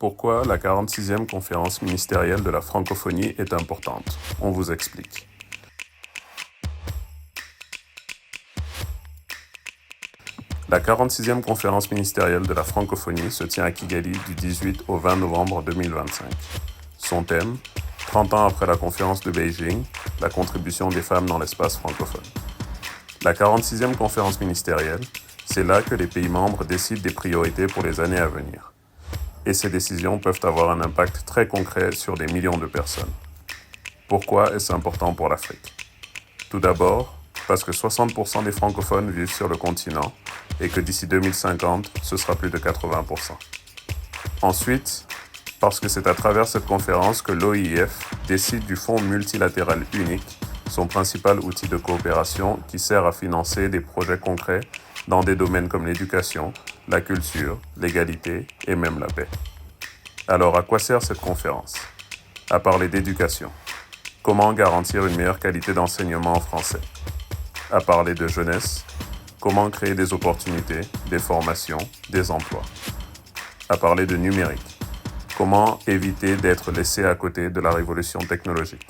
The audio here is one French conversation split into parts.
Pourquoi la 46e conférence ministérielle de la francophonie est importante? On vous explique. La 46e conférence ministérielle de la francophonie se tient à Kigali du 18 au 20 novembre 2025. Son thème, 30 ans après la conférence de Beijing, la contribution des femmes dans l'espace francophone. La 46e conférence ministérielle, c'est là que les pays membres décident des priorités pour les années à venir. Et ces décisions peuvent avoir un impact très concret sur des millions de personnes. Pourquoi est-ce important pour l'Afrique? Tout d'abord, parce que 60% des francophones vivent sur le continent et que d'ici 2050, ce sera plus de 80%. Ensuite, parce que c'est à travers cette conférence que l'OIF décide du Fonds multilatéral unique, son principal outil de coopération qui sert à financer des projets concrets dans des domaines comme l'éducation, la culture, l'égalité et même la paix. Alors à quoi sert cette conférence? À parler d'éducation. Comment garantir une meilleure qualité d'enseignement en français? À parler de jeunesse. Comment créer des opportunités, des formations, des emplois? À parler de numérique. Comment éviter d'être laissé à côté de la révolution technologique?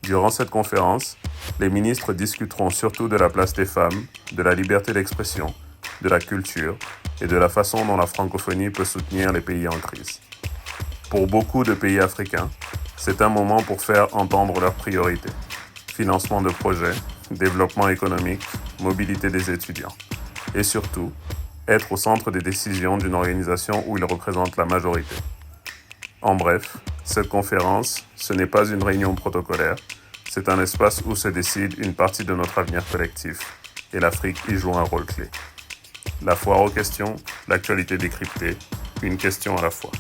Durant cette conférence, les ministres discuteront surtout de la place des femmes, de la liberté d'expression, de la culture et de la façon dont la francophonie peut soutenir les pays en crise. Pour beaucoup de pays africains, c'est un moment pour faire entendre leurs priorités. Financement de projets, développement économique, mobilité des étudiants. Et surtout, être au centre des décisions d'une organisation où ils représentent la majorité. En bref, cette conférence, ce n'est pas une réunion protocolaire, c'est un espace où se décide une partie de notre avenir collectif, et l'Afrique y joue un rôle clé. La foire aux questions, l'actualité décryptée, une question à la fois.